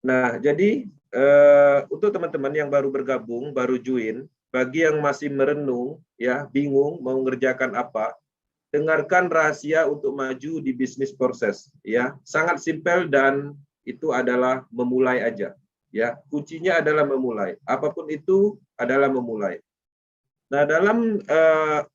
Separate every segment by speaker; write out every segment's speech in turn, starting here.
Speaker 1: Nah, jadi untuk teman-teman yang baru bergabung, baru join, bagi yang masih merenung, ya bingung mau ngerjakan apa, dengarkan rahasia untuk maju di bisnis proses. Ya, sangat simpel dan itu adalah memulai aja. Ya, kuncinya adalah memulai. Apapun itu adalah memulai. Nah, dalam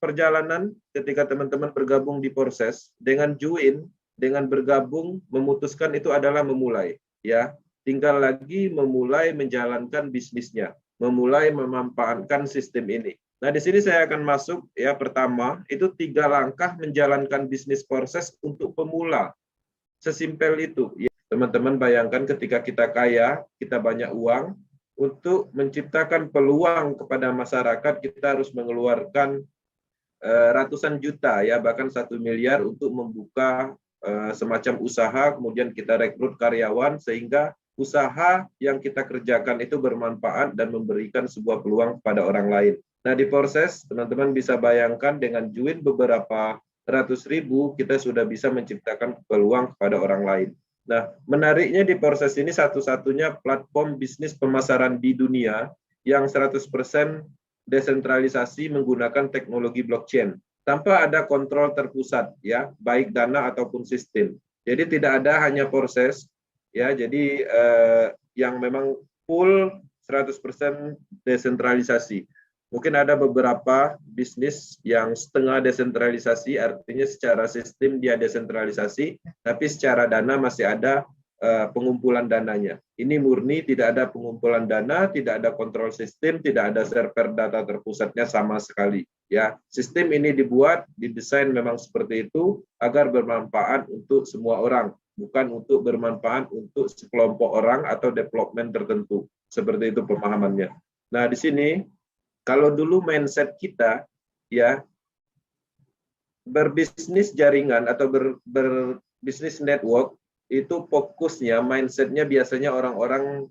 Speaker 1: perjalanan ketika teman-teman bergabung di proses, dengan join, dengan bergabung, memutuskan itu adalah memulai. Ya, tinggal lagi memulai menjalankan bisnisnya, memulai memanfaatkan sistem ini. Nah, di sini saya akan masuk ya pertama, itu 3 langkah menjalankan bisnis proses untuk pemula. Sesimpel itu. Ya, teman-teman bayangkan ketika kita kaya, kita banyak uang, untuk menciptakan peluang kepada masyarakat kita harus mengeluarkan ratusan juta ya bahkan 1 miliar untuk membuka semacam usaha, kemudian kita rekrut karyawan sehingga usaha yang kita kerjakan itu bermanfaat dan memberikan sebuah peluang kepada orang lain. Nah, di proses teman-teman bisa bayangkan dengan join beberapa ratus ribu kita sudah bisa menciptakan peluang kepada orang lain. Nah, menariknya di proses ini satu-satunya platform bisnis pemasaran di dunia yang 100% desentralisasi menggunakan teknologi blockchain tanpa ada kontrol terpusat ya, baik dana ataupun sistem. Jadi tidak ada hanya proses ya, jadi yang memang full 100% desentralisasi. Mungkin ada beberapa bisnis yang setengah desentralisasi, artinya secara sistem dia desentralisasi, tapi secara dana masih ada pengumpulan dananya. Ini murni tidak ada pengumpulan dana, tidak ada kontrol sistem, tidak ada server data terpusatnya sama sekali. Ya, sistem ini dibuat, didesain memang seperti itu agar bermanfaat untuk semua orang, bukan untuk bermanfaat untuk sekelompok orang atau development tertentu. Seperti itu pemahamannya. Nah, di sini kalau dulu mindset kita ya berbisnis jaringan atau berbisnis network itu fokusnya, mindsetnya biasanya orang-orang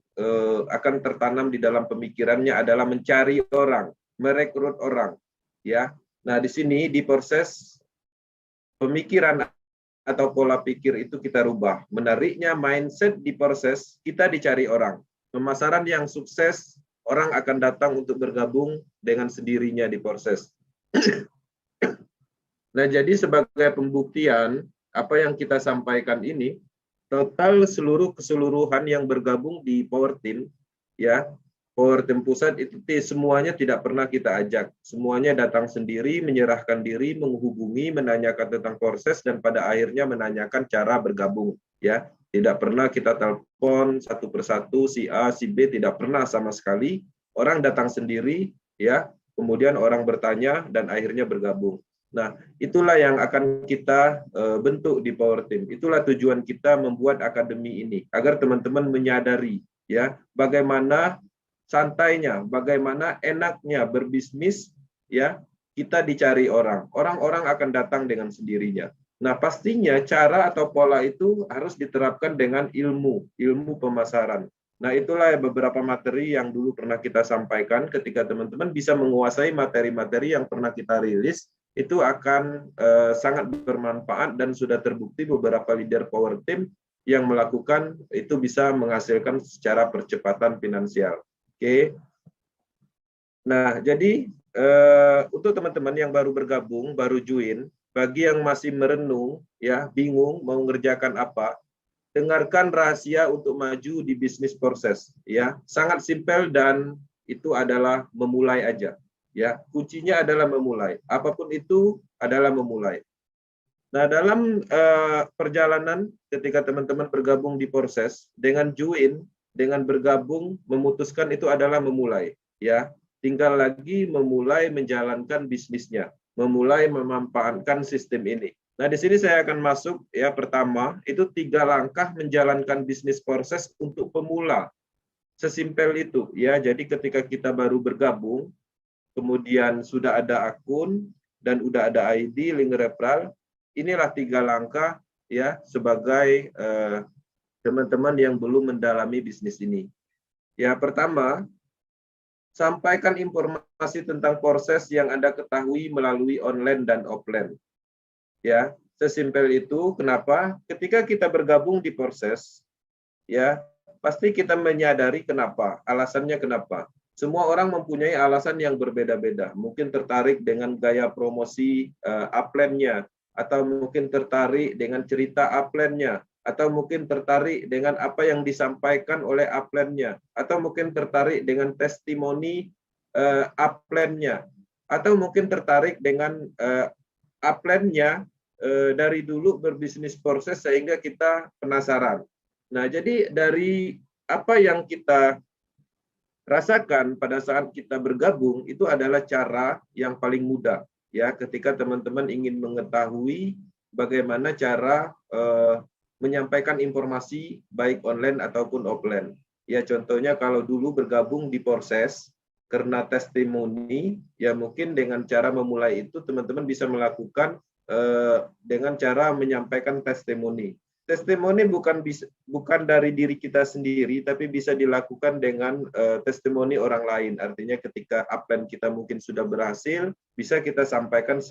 Speaker 1: akan tertanam di dalam pemikirannya adalah mencari orang, merekrut orang, ya. Nah, di sini di proses pemikiran atau pola pikir itu kita rubah. Menariknya mindset di proses kita dicari orang. Pemasaran yang sukses, orang akan datang untuk bergabung dengan sendirinya di proses. Nah, jadi sebagai pembuktian apa yang kita sampaikan ini, total keseluruhan yang bergabung di Power Team, ya, Power Team pusat itu semuanya tidak pernah kita ajak. Semuanya datang sendiri, menyerahkan diri, menghubungi, menanyakan tentang proses, dan pada akhirnya menanyakan cara bergabung. Ya, tidak pernah kita telepon satu persatu si A, si B, tidak pernah sama sekali. Orang datang sendiri, ya, kemudian orang bertanya dan akhirnya bergabung. Nah, itulah yang akan kita bentuk di Power Team. Itulah tujuan kita membuat akademi ini, agar teman-teman menyadari ya bagaimana santainya, bagaimana enaknya berbisnis ya, kita dicari orang. Orang-orang akan datang dengan sendirinya. Nah, pastinya cara atau pola itu harus diterapkan dengan ilmu pemasaran. Nah, itulah beberapa materi yang dulu pernah kita sampaikan. Ketika teman-teman bisa menguasai materi-materi yang pernah kita rilis, itu akan sangat bermanfaat dan sudah terbukti beberapa leader Power Team yang melakukan itu bisa menghasilkan secara percepatan finansial. Oke. Nah, jadi untuk teman-teman yang baru bergabung, baru join, bagi yang masih merenung, ya bingung mau ngerjakan apa, dengarkan rahasia untuk maju di bisnis proses. Ya, sangat simpel dan itu adalah memulai aja. Ya, kuncinya adalah memulai. Apapun itu adalah memulai. Nah, dalam perjalanan ketika teman-teman bergabung di proses, dengan join, dengan bergabung, memutuskan itu adalah memulai. Ya, tinggal lagi memulai menjalankan bisnisnya, memulai memanfaatkan sistem ini. Nah, di sini saya akan masuk ya pertama, itu 3 langkah menjalankan bisnis proses untuk pemula. Sesimpel itu ya. Jadi ketika kita baru bergabung, kemudian sudah ada akun dan sudah ada ID, link referral, inilah 3 langkah ya sebagai teman-teman yang belum mendalami bisnis ini. Ya, pertama, sampaikan informasi tentang proses yang Anda ketahui melalui online dan offline. Ya, sesimpel itu. Kenapa? Ketika kita bergabung di proses, ya, pasti kita menyadari kenapa, alasannya kenapa. Semua orang mempunyai alasan yang berbeda-beda. Mungkin tertarik dengan gaya promosi upline-nya, atau mungkin tertarik dengan cerita upline-nya, atau mungkin tertarik dengan apa yang disampaikan oleh upline-nya, atau mungkin tertarik dengan testimoni upline-nya, atau mungkin tertarik dengan upline-nya dari dulu berbisnis proses sehingga kita penasaran. Nah, jadi dari apa yang kita rasakan pada saat kita bergabung itu adalah cara yang paling mudah ya ketika teman-teman ingin mengetahui bagaimana cara menyampaikan informasi baik online ataupun offline. Ya contohnya kalau dulu bergabung di proses karena testimoni, ya mungkin dengan cara memulai itu teman-teman bisa melakukan dengan cara menyampaikan testimoni. Testimoni bukan dari diri kita sendiri, tapi bisa dilakukan dengan testimoni orang lain. Artinya ketika upline kita mungkin sudah berhasil, bisa kita sampaikan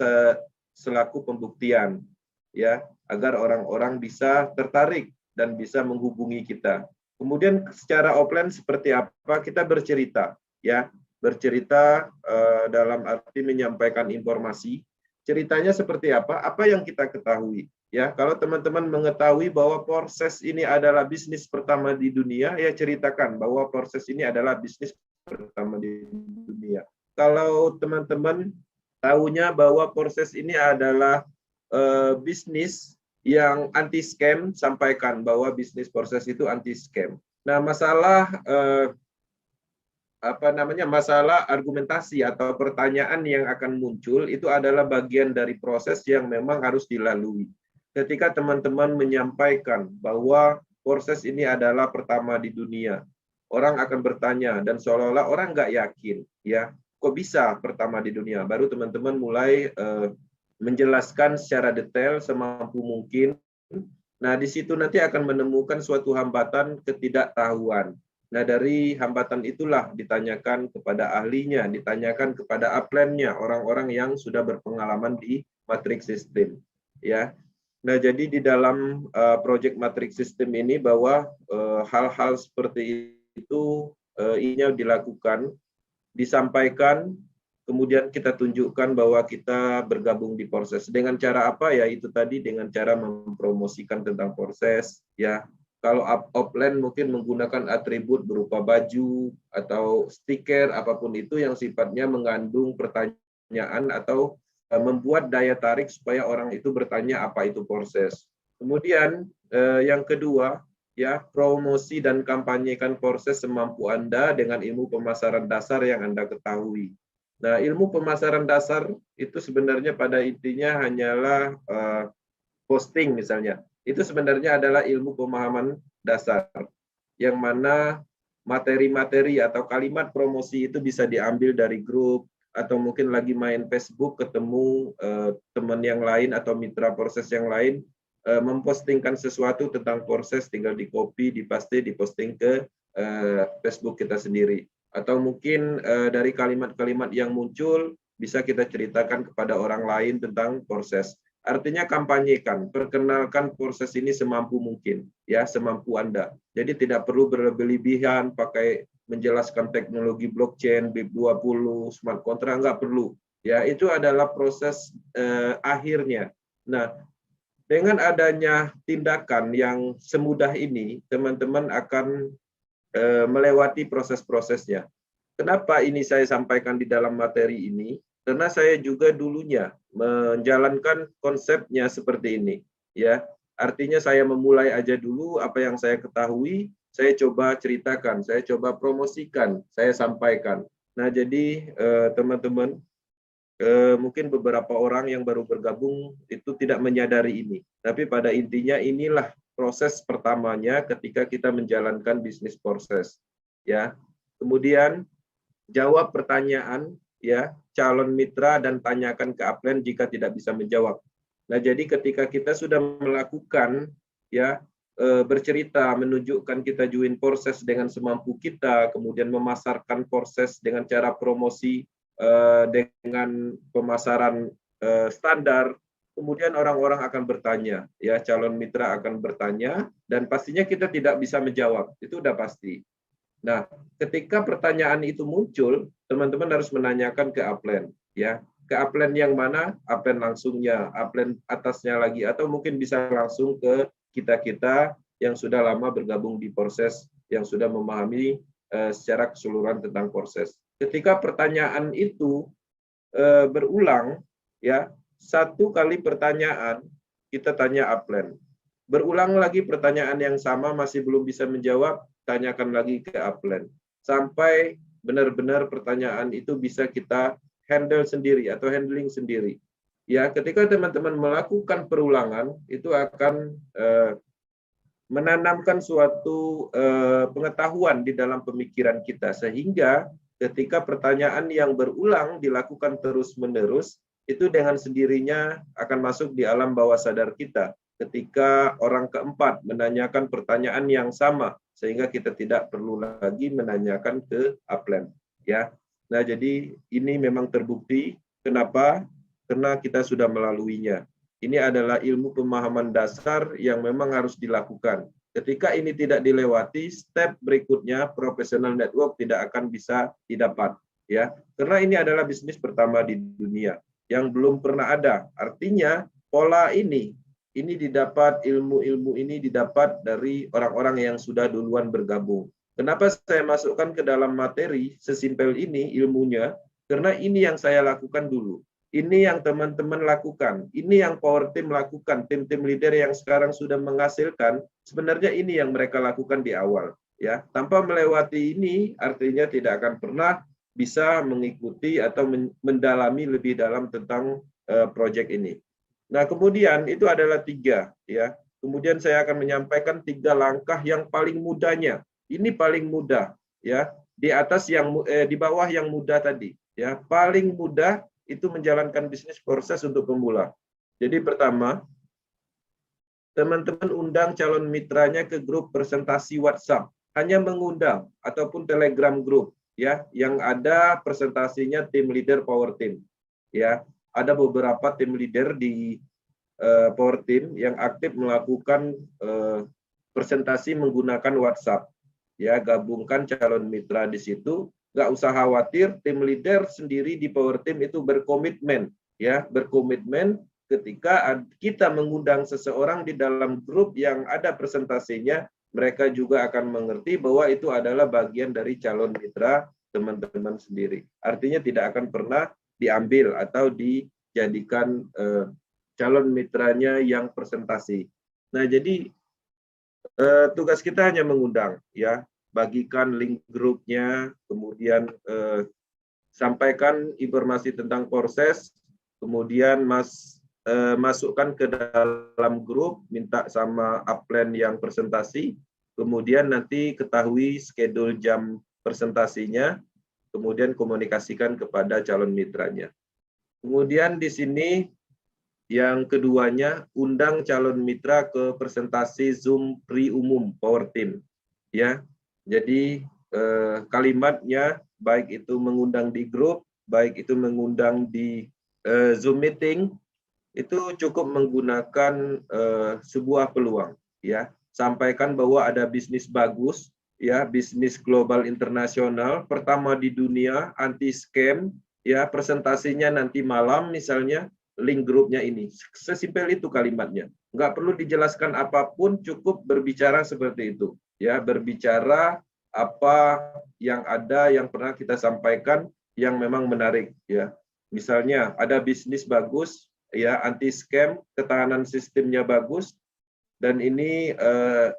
Speaker 1: selaku pembuktian, ya, agar orang-orang bisa tertarik dan bisa menghubungi kita. Kemudian secara offline seperti apa? Kita bercerita, ya, bercerita dalam arti menyampaikan informasi. Ceritanya seperti apa? Apa yang kita ketahui. Ya, kalau teman-teman mengetahui bahwa proses ini adalah bisnis pertama di dunia, ya ceritakan bahwa proses ini adalah bisnis pertama di dunia. Kalau teman-teman tahunya bahwa proses ini adalah bisnis yang anti scam, sampaikan bahwa bisnis proses itu anti scam. Nah, masalah masalah argumentasi atau pertanyaan yang akan muncul itu adalah bagian dari proses yang memang harus dilalui. Ketika teman-teman menyampaikan bahwa proses ini adalah pertama di dunia, orang akan bertanya dan seolah-olah orang nggak yakin, ya, kok bisa pertama di dunia? Baru teman-teman mulai menjelaskan secara detail semampu mungkin. Nah, di situ nanti akan menemukan suatu hambatan ketidaktahuan. Nah, dari hambatan itulah ditanyakan kepada ahlinya, ditanyakan kepada upline-nya, orang-orang yang sudah berpengalaman di matrix system, ya. Nah, jadi di dalam project matrix system ini bahwa hal-hal seperti itu ini dilakukan, disampaikan, kemudian kita tunjukkan bahwa kita bergabung di proses. Dengan cara apa? Ya itu tadi, dengan cara mempromosikan tentang proses, ya. Kalau offline mungkin menggunakan atribut berupa baju atau stiker, apapun itu yang sifatnya mengandung pertanyaan atau membuat daya tarik supaya orang itu bertanya apa itu proses. Kemudian yang kedua, ya, promosi dan kampanyekan proses semampu Anda dengan ilmu pemasaran dasar yang Anda ketahui. Nah, ilmu pemasaran dasar itu sebenarnya pada intinya hanyalah posting misalnya. Itu sebenarnya adalah ilmu pemahaman dasar yang mana materi-materi atau kalimat promosi itu bisa diambil dari grup, atau mungkin lagi main Facebook ketemu teman yang lain atau mitra proses yang lain mempostingkan sesuatu tentang proses, tinggal di copy, dipaste, diposting ke Facebook kita sendiri. Atau mungkin dari kalimat-kalimat yang muncul bisa kita ceritakan kepada orang lain tentang proses. Artinya kampanyekan, perkenalkan proses ini semampu mungkin, ya, semampu Anda. Jadi tidak perlu berlebihan pakai menjelaskan teknologi blockchain, BIP20, smart contract, nggak perlu. Ya, itu adalah proses akhirnya. Nah, dengan adanya tindakan yang semudah ini, teman-teman akan melewati proses-prosesnya. Kenapa ini saya sampaikan di dalam materi ini? Karena saya juga dulunya menjalankan konsepnya seperti ini, ya. Artinya saya memulai aja dulu apa yang saya ketahui, saya coba ceritakan, saya coba promosikan, saya sampaikan. Nah, jadi teman-teman, mungkin beberapa orang yang baru bergabung itu tidak menyadari ini. Tapi pada intinya inilah proses pertamanya ketika kita menjalankan bisnis proses, ya. Kemudian jawab pertanyaan, ya, calon mitra dan tanyakan ke upline jika tidak bisa menjawab. Nah, jadi ketika kita sudah melakukan, ya, bercerita, menunjukkan kita join proses dengan semampu kita, kemudian memasarkan proses dengan cara promosi dengan pemasaran standar, kemudian orang-orang akan bertanya, ya calon mitra akan bertanya, dan pastinya kita tidak bisa menjawab, itu udah pasti. Nah, ketika pertanyaan itu muncul, teman-teman harus menanyakan ke upline, ya. Ke upline yang mana? Upline langsungnya, upline atasnya lagi, atau mungkin bisa langsung ke kita-kita yang sudah lama bergabung di proses, yang sudah memahami secara keseluruhan tentang proses. Ketika pertanyaan itu berulang, ya, satu kali pertanyaan kita tanya upline. Berulang lagi pertanyaan yang sama masih belum bisa menjawab, tanyakan lagi ke upline. Sampai benar-benar pertanyaan itu bisa kita handle sendiri atau handling sendiri. Ya, ketika teman-teman melakukan perulangan, itu akan menanamkan suatu pengetahuan di dalam pemikiran kita, sehingga ketika pertanyaan yang berulang dilakukan terus-menerus, itu dengan sendirinya akan masuk di alam bawah sadar kita ketika orang keempat menanyakan pertanyaan yang sama, sehingga kita tidak perlu lagi menanyakan ke upline. Ya. Nah, jadi ini memang terbukti. Kenapa? Karena kita sudah melaluinya. Ini adalah ilmu pemahaman dasar yang memang harus dilakukan. Ketika ini tidak dilewati, step berikutnya professional network tidak akan bisa didapat, ya. Karena ini adalah bisnis pertama di dunia yang belum pernah ada. Artinya pola ini didapat, ilmu-ilmu ini didapat dari orang-orang yang sudah duluan bergabung. Kenapa saya masukkan ke dalam materi sesimpel ini ilmunya? Karena ini yang saya lakukan dulu. Ini yang teman-teman lakukan, ini yang power team lakukan, tim-tim leader yang sekarang sudah menghasilkan, sebenarnya ini yang mereka lakukan di awal. Ya, tanpa melewati ini, artinya tidak akan pernah bisa mengikuti atau mendalami lebih dalam tentang proyek ini. Nah, kemudian itu adalah 3, ya. Kemudian saya akan menyampaikan 3 langkah yang paling mudahnya. Ini paling mudah, ya. Di atas yang di bawah yang mudah tadi, ya. Paling mudah itu menjalankan bisnis proses untuk pemula. Jadi pertama, teman-teman undang calon mitranya ke grup presentasi WhatsApp. Hanya mengundang ataupun Telegram group, ya, yang ada presentasinya tim leader power team. Ya, ada beberapa tim leader di power team yang aktif melakukan presentasi menggunakan WhatsApp. Ya, gabungkan calon mitra di situ. Nggak usah khawatir, tim leader sendiri di power team itu berkomitmen, ya, berkomitmen ketika kita mengundang seseorang di dalam grup yang ada presentasinya, mereka juga akan mengerti bahwa itu adalah bagian dari calon mitra teman-teman sendiri. Artinya tidak akan pernah diambil atau dijadikan calon mitranya yang presentasi. Nah, jadi tugas kita hanya mengundang, ya. Bagikan link grupnya, kemudian sampaikan informasi tentang proses, kemudian masukkan ke dalam grup, minta sama upline yang presentasi, kemudian nanti ketahui schedule jam presentasinya, kemudian komunikasikan kepada calon mitranya. Kemudian di sini yang keduanya, undang calon mitra ke presentasi Zoom pre-umum Power Team. Ya, jadi kalimatnya baik itu mengundang di grup, baik itu mengundang di Zoom meeting, itu cukup menggunakan sebuah peluang. Ya, sampaikan bahwa ada bisnis bagus, ya, bisnis global internasional, pertama di dunia, anti scam, ya, presentasinya nanti malam misalnya. Link grupnya ini. Sesimpel itu kalimatnya. Nggak perlu dijelaskan apapun, cukup berbicara seperti itu. Ya, berbicara apa yang ada, yang pernah kita sampaikan, yang memang menarik. Ya, misalnya ada bisnis bagus, ya, anti scam, ketahanan sistemnya bagus, dan ini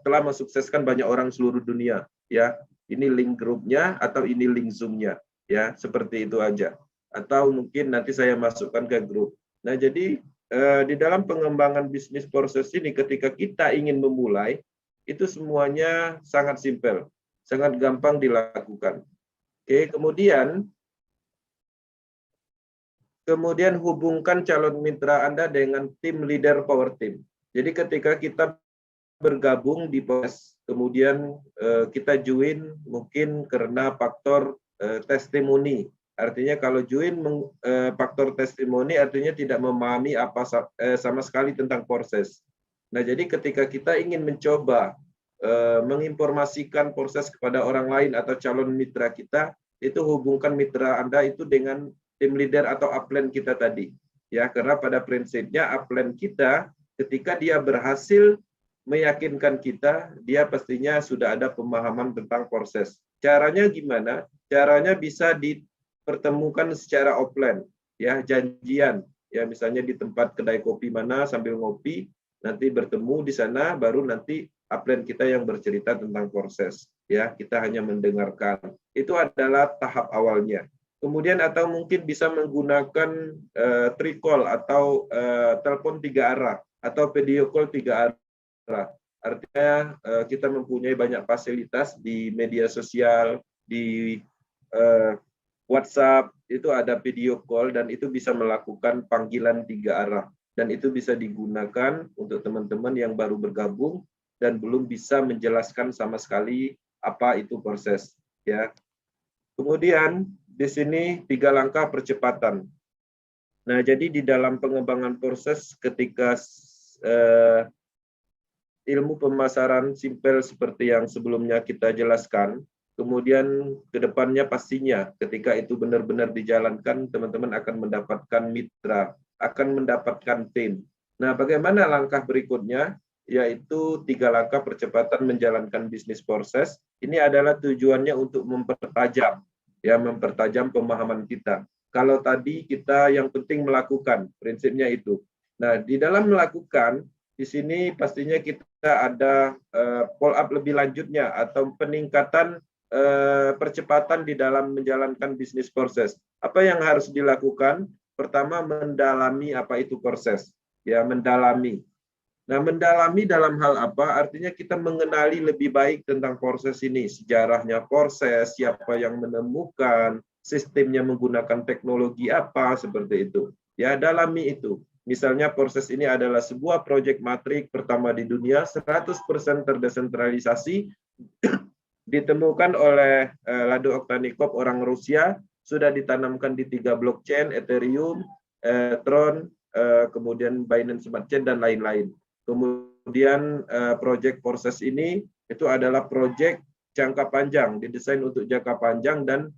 Speaker 1: telah mensukseskan banyak orang seluruh dunia. Ya, ini link grupnya atau ini link Zoom-nya. Ya, seperti itu aja. Atau mungkin nanti saya masukkan ke grup. Nah, jadi di dalam pengembangan bisnis proses ini, ketika kita ingin memulai, itu semuanya sangat simpel, sangat gampang dilakukan. Oke, kemudian hubungkan calon mitra Anda dengan tim leader power team. Jadi ketika kita bergabung di proses, kemudian kita join mungkin karena faktor testimoni Artinya kalau join faktor testimoni artinya tidak memahami apa sama sekali tentang proses. Nah, jadi ketika kita ingin mencoba menginformasikan proses kepada orang lain atau calon mitra kita, itu hubungkan mitra Anda itu dengan tim leader atau upline kita tadi. Ya, karena pada prinsipnya upline kita ketika dia berhasil meyakinkan kita, dia pastinya sudah ada pemahaman tentang proses. Caranya gimana? Caranya bisa dipertemukan secara offline, ya, janjian. Ya, misalnya di tempat kedai kopi mana sambil ngopi, nanti bertemu di sana, baru nanti upline kita yang bercerita tentang proses. Ya, kita hanya mendengarkan. Itu adalah tahap awalnya. Kemudian atau mungkin bisa menggunakan tricall atau telepon 3 arah atau video call 3 arah. Artinya kita mempunyai banyak fasilitas di media sosial, di WhatsApp, itu ada video call dan itu bisa melakukan panggilan 3 arah. Dan itu bisa digunakan untuk teman-teman yang baru bergabung dan belum bisa menjelaskan sama sekali apa itu proses. Ya. Kemudian di sini 3 langkah percepatan. Nah, jadi di dalam pengembangan proses ketika ilmu pemasaran simpel seperti yang sebelumnya kita jelaskan, kemudian ke depannya pastinya ketika itu benar-benar dijalankan, teman-teman akan mendapatkan mitra, akan mendapatkan tim. Nah, bagaimana langkah berikutnya? Yaitu 3 langkah percepatan menjalankan bisnis proses. Ini adalah tujuannya untuk mempertajam, ya, mempertajam pemahaman kita. Kalau tadi kita yang penting melakukan, prinsipnya itu. Nah, di dalam melakukan, di sini pastinya kita ada follow up lebih lanjutnya atau peningkatan percepatan di dalam menjalankan bisnis proses. Apa yang harus dilakukan? Pertama, mendalami apa itu proses. Ya, mendalami. Nah, mendalami dalam hal apa? Artinya kita mengenali lebih baik tentang proses ini, sejarahnya proses, siapa yang menemukan, sistemnya menggunakan teknologi apa, seperti itu. Ya, dalami itu. Misalnya proses ini adalah sebuah proyek matrik pertama di dunia, 100% terdesentralisasi, ditemukan oleh Lado Oktanikov, orang Rusia, sudah ditanamkan di 3 blockchain, Ethereum, Tron, kemudian Binance Smart Chain, dan lain-lain. Kemudian proyek proses ini itu adalah proyek jangka panjang, didesain untuk jangka panjang, dan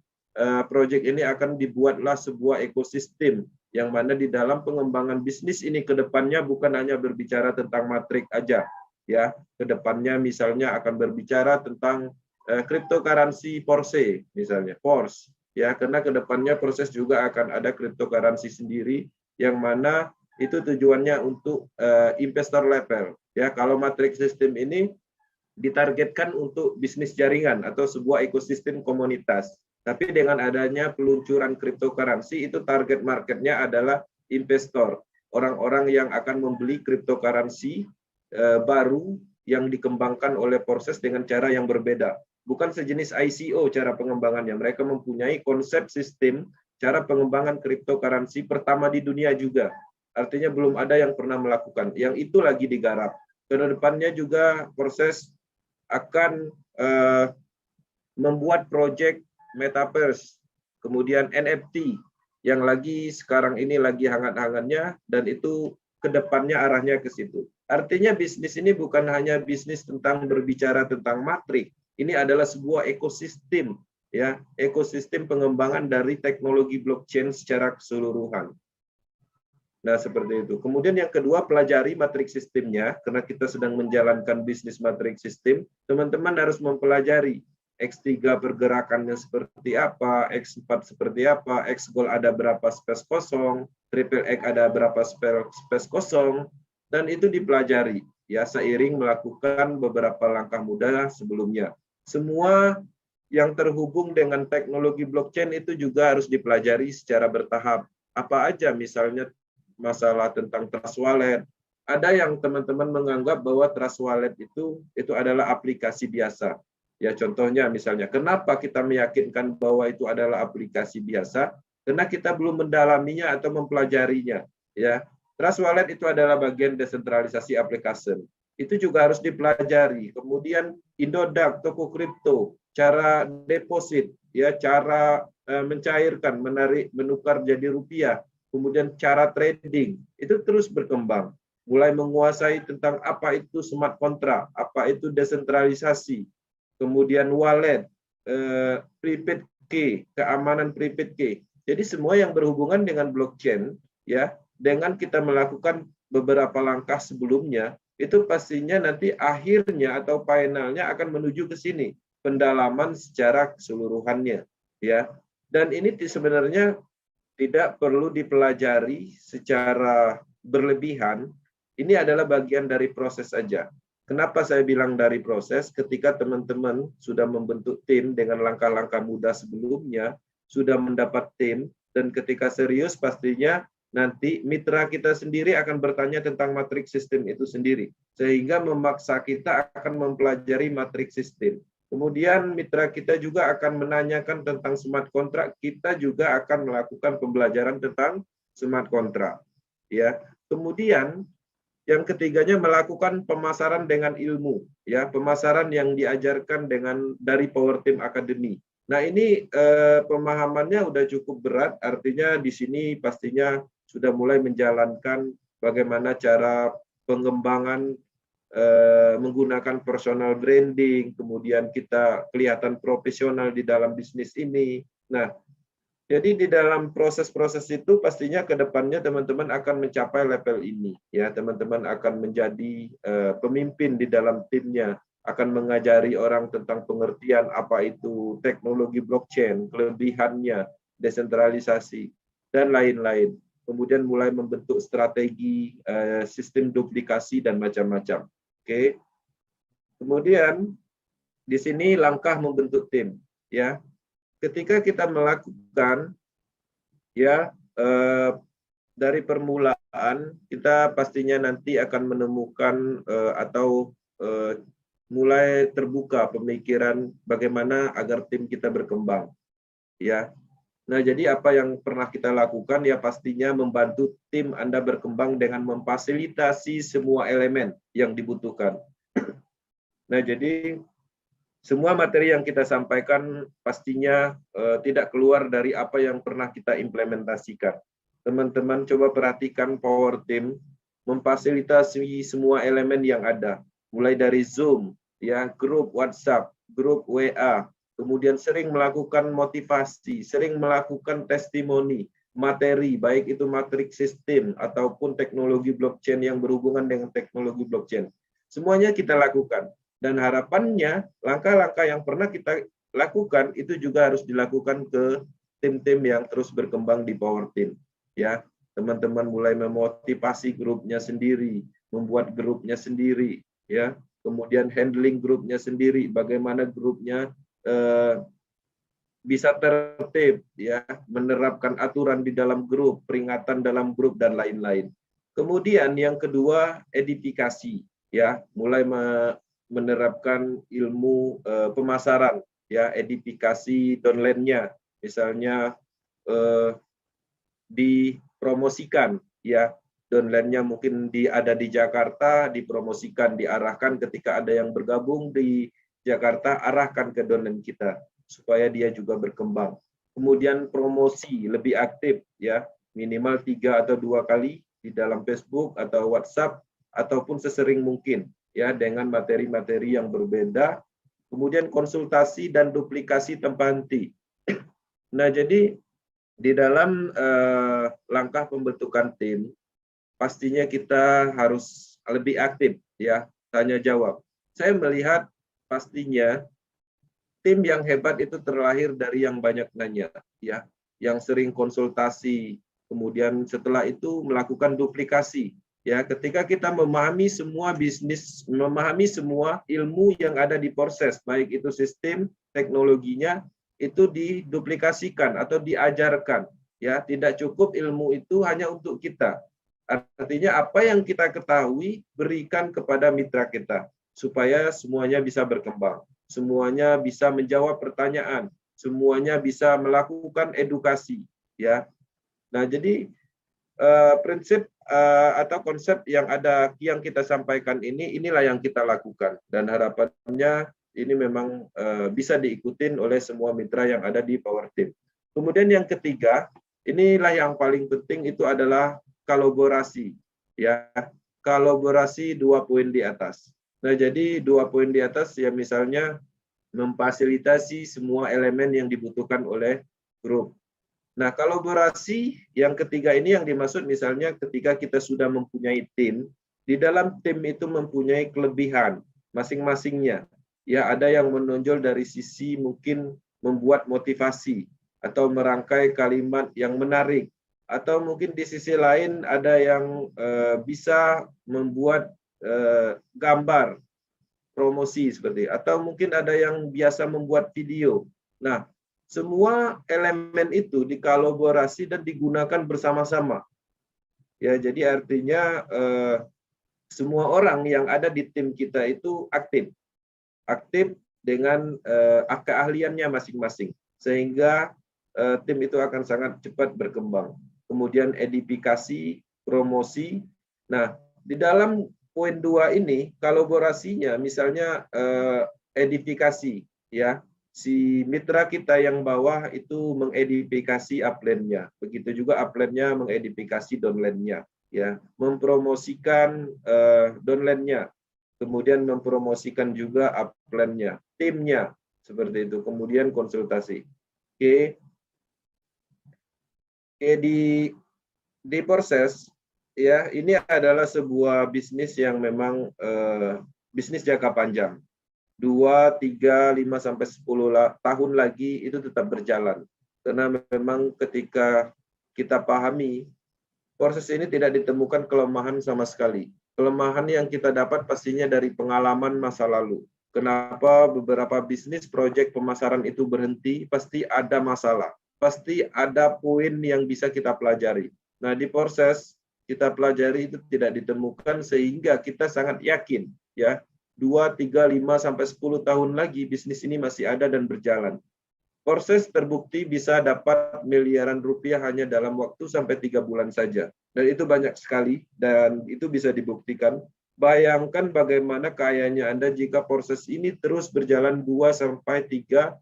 Speaker 1: proyek ini akan dibuatlah sebuah ekosistem yang mana di dalam pengembangan bisnis ini ke depannya bukan hanya berbicara tentang matrik aja, ya. Ke depannya misalnya akan berbicara tentang cryptocurrency Porsche misalnya, Porsche, ya, karena ke depannya proses juga akan ada cryptocurrency sendiri yang mana itu tujuannya untuk investor level, ya. Kalau matrix system ini ditargetkan untuk bisnis jaringan atau sebuah ekosistem komunitas. Tapi dengan adanya peluncuran cryptocurrency, itu target marketnya adalah investor, orang-orang yang akan membeli cryptocurrency baru yang dikembangkan oleh proses dengan cara yang berbeda. Bukan sejenis ICO cara pengembangannya, mereka mempunyai konsep sistem cara pengembangan cryptocurrency pertama di dunia juga. Artinya belum ada yang pernah melakukan. Yang itu lagi digarap. Ke depannya juga proses akan membuat proyek metaverse, kemudian NFT yang lagi sekarang ini lagi hangat-hangatnya, dan itu ke depannya arahnya ke situ. Artinya bisnis ini bukan hanya bisnis tentang berbicara tentang matrik. Ini adalah sebuah ekosistem, ya, ekosistem pengembangan dari teknologi blockchain secara keseluruhan. Nah, seperti itu. Kemudian yang kedua, pelajari matriks sistemnya. Karena kita sedang menjalankan bisnis matriks sistem, teman-teman harus mempelajari X3 pergerakannya seperti apa, X4 seperti apa, X-Gold ada berapa space kosong, Triple X ada berapa space kosong, dan itu dipelajari, ya, seiring melakukan beberapa langkah mudah sebelumnya. Semua yang terhubung dengan teknologi blockchain itu juga harus dipelajari secara bertahap. Apa aja, misalnya masalah tentang trust wallet. Ada yang teman-teman menganggap bahwa trust wallet itu adalah aplikasi biasa. Ya, contohnya misalnya, kenapa kita meyakinkan bahwa itu adalah aplikasi biasa? Karena kita belum mendalaminya atau mempelajarinya. Ya, trust wallet itu adalah bagian desentralisasi aplikasi. Itu juga harus dipelajari. Kemudian Indodax, toko kripto, cara deposit, ya, cara mencairkan, menarik, menukar jadi rupiah, kemudian cara trading itu terus berkembang, mulai menguasai tentang apa itu smart contract, apa itu desentralisasi, kemudian wallet, prepaid key, keamanan prepaid key. Jadi semua yang berhubungan dengan blockchain, ya, dengan kita melakukan beberapa langkah sebelumnya, itu pastinya nanti akhirnya atau finalnya akan menuju ke sini, pendalaman secara keseluruhannya, ya. Dan ini sebenarnya tidak perlu dipelajari secara berlebihan. Ini adalah bagian dari proses saja. Kenapa saya bilang dari proses? Ketika teman-teman sudah membentuk tim dengan langkah-langkah mudah sebelumnya, sudah mendapat tim, dan ketika serius pastinya nanti mitra kita sendiri akan bertanya tentang matriks sistem itu sendiri. Sehingga memaksa kita akan mempelajari matriks sistem. Kemudian mitra kita juga akan menanyakan tentang smart contract, kita juga akan melakukan pembelajaran tentang smart contract. Ya. Kemudian yang ketiganya melakukan pemasaran dengan ilmu, ya, pemasaran yang diajarkan dari Power Team Academy. Nah, ini pemahamannya udah cukup berat, artinya di sini pastinya sudah mulai menjalankan bagaimana cara pengembangan menggunakan personal branding, kemudian kita kelihatan profesional di dalam bisnis ini. Nah, jadi di dalam proses-proses itu pastinya ke depannya teman-teman akan mencapai level ini. Ya, teman-teman akan menjadi pemimpin di dalam timnya, akan mengajari orang tentang pengertian apa itu teknologi blockchain, kelebihannya, desentralisasi, dan lain-lain. Kemudian mulai membentuk strategi sistem duplikasi dan macam-macam. Oke. Kemudian di sini langkah membentuk tim, ya. Ketika kita melakukan, ya, dari permulaan kita pastinya nanti akan menemukan atau mulai terbuka pemikiran bagaimana agar tim kita berkembang, ya. Nah, jadi apa yang pernah kita lakukan, ya, pastinya membantu tim Anda berkembang dengan memfasilitasi semua elemen yang dibutuhkan. Nah, jadi semua materi yang kita sampaikan pastinya tidak keluar dari apa yang pernah kita implementasikan. Teman-teman coba perhatikan Power Team memfasilitasi semua elemen yang ada, mulai dari Zoom, ya, grup WhatsApp, grup WA, kemudian sering melakukan motivasi, sering melakukan testimoni, materi, baik itu matriks sistem ataupun teknologi blockchain yang berhubungan dengan teknologi blockchain. Semuanya kita lakukan. Dan harapannya langkah-langkah yang pernah kita lakukan itu juga harus dilakukan ke tim-tim yang terus berkembang di Power Team. Ya, teman-teman mulai memotivasi grupnya sendiri, membuat grupnya sendiri, ya. Kemudian handling grupnya sendiri, bagaimana grupnya bisa tertib, ya, menerapkan aturan di dalam grup, peringatan dalam grup, dan lain-lain. Kemudian yang kedua, edifikasi, ya, mulai menerapkan ilmu pemasaran, ya, edifikasi downline-nya, misalnya dipromosikan, ya, downline-nya mungkin ada di Jakarta, dipromosikan, diarahkan ketika ada yang bergabung di Jakarta, arahkan ke downline kita supaya dia juga berkembang. Kemudian promosi lebih aktif, ya, minimal 3 atau 2 kali di dalam Facebook atau WhatsApp ataupun sesering mungkin, ya, dengan materi-materi yang berbeda. Kemudian konsultasi dan duplikasi tanpa henti. Nah, jadi di dalam langkah pembentukan tim, pastinya kita harus lebih aktif, ya, tanya jawab. Saya melihat pastinya tim yang hebat itu terlahir dari yang banyak nanya, ya, yang sering konsultasi, kemudian setelah itu melakukan duplikasi. Ya, ketika kita memahami semua bisnis, memahami semua ilmu yang ada di proses, baik itu sistem, teknologinya, itu diduplikasikan atau diajarkan. Ya, tidak cukup ilmu itu hanya untuk kita. Artinya apa yang kita ketahui berikan kepada mitra kita supaya semuanya bisa berkembang, semuanya bisa menjawab pertanyaan, semuanya bisa melakukan edukasi. Ya, nah jadi prinsip atau konsep yang kita sampaikan inilah yang kita lakukan, dan harapannya ini memang bisa diikutin oleh semua mitra yang ada di Power Team. Kemudian yang ketiga, inilah yang paling penting, itu adalah kolaborasi. Ya, kolaborasi 2 poin di atas. Nah, jadi 2 poin di atas ya, misalnya memfasilitasi semua elemen yang dibutuhkan oleh grup. Nah, kolaborasi yang ketiga ini yang dimaksud misalnya ketika kita sudah mempunyai tim, di dalam tim itu mempunyai kelebihan masing-masingnya. Ya, ada yang menonjol dari sisi mungkin membuat motivasi atau merangkai kalimat yang menarik, atau mungkin di sisi lain ada yang bisa membuat gambar promosi seperti, atau mungkin ada yang biasa membuat video. Nah, semua elemen itu dikolaborasi dan digunakan bersama-sama. Ya, jadi artinya semua orang yang ada di tim kita itu aktif dengan keahliannya masing-masing, sehingga tim itu akan sangat cepat berkembang. Kemudian edifikasi, promosi. Nah, di dalam poin 2 ini kolaborasinya misalnya edifikasi, ya, si mitra kita yang bawah itu mengedifikasi upline-nya, begitu juga upline-nya mengedifikasi downline-nya, ya, mempromosikan downline-nya, kemudian mempromosikan juga upline-nya, timnya, seperti itu. Kemudian konsultasi. Oke, di proses, ya, ini adalah sebuah bisnis yang memang bisnis jangka panjang. 2, 3, 5 sampai 10 tahun lagi itu tetap berjalan. Karena memang ketika kita pahami, proses ini tidak ditemukan kelemahan sama sekali. Kelemahan yang kita dapat pastinya dari pengalaman masa lalu. Kenapa beberapa bisnis proyek pemasaran itu berhenti? Pasti ada masalah. Pasti ada poin yang bisa kita pelajari. Nah, di proses kita pelajari itu tidak ditemukan, sehingga kita sangat yakin, ya, 2, 3, 5 sampai 10 tahun lagi bisnis ini masih ada dan berjalan. Proses terbukti bisa dapat miliaran rupiah hanya dalam waktu sampai 3 bulan saja. Dan itu banyak sekali dan itu bisa dibuktikan. Bayangkan bagaimana kayanya Anda jika proses ini terus berjalan 2 sampai 3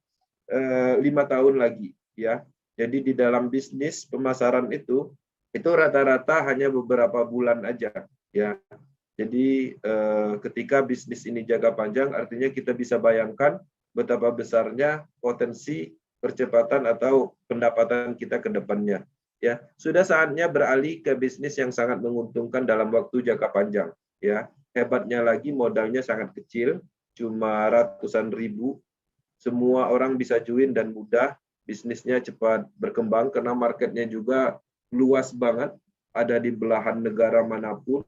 Speaker 1: 5 tahun lagi, ya. Jadi di dalam bisnis pemasaran itu rata-rata hanya beberapa bulan aja, ya. Jadi ketika bisnis ini jangka panjang, artinya kita bisa bayangkan betapa besarnya potensi percepatan atau pendapatan kita ke depannya. Ya, sudah saatnya beralih ke bisnis yang sangat menguntungkan dalam waktu jangka panjang. Ya, hebatnya lagi modalnya sangat kecil, cuma ratusan ribu. Semua orang bisa join dan mudah. Bisnisnya cepat berkembang karena marketnya juga luas banget, ada di belahan negara manapun.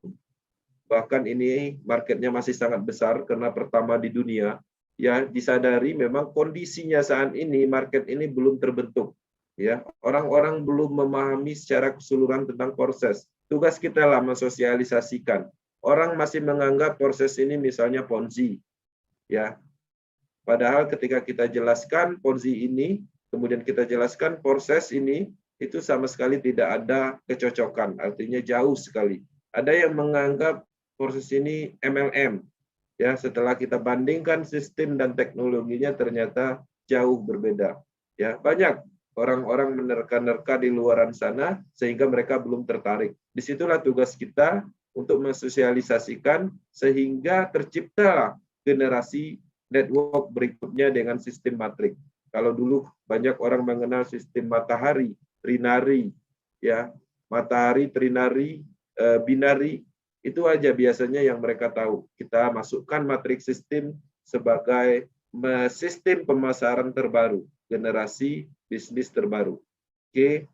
Speaker 1: Bahkan ini marketnya masih sangat besar karena pertama di dunia. Ya, disadari memang kondisinya saat ini market ini belum terbentuk. Ya, orang-orang belum memahami secara keseluruhan tentang proses. Tugas kita lah mensosialisasikan. Orang masih menganggap proses ini misalnya Ponzi. Ya. Padahal ketika kita jelaskan Ponzi ini, kemudian kita jelaskan proses ini, itu sama sekali tidak ada kecocokan, artinya jauh sekali. Ada yang menganggap proses ini MLM. Ya, setelah kita bandingkan sistem dan teknologinya ternyata jauh berbeda. Ya, banyak orang-orang menerka-nerka di luaran sana sehingga mereka belum tertarik. Disitulah tugas kita untuk mensosialisasikan sehingga terciptalah generasi network berikutnya dengan sistem matrik. Kalau dulu banyak orang mengenal sistem matahari, trinari, ya, matahari, trinari, binari, itu aja biasanya yang mereka tahu. Kita masukkan matriks sistem sebagai sistem pemasaran terbaru, generasi bisnis terbaru. Oke.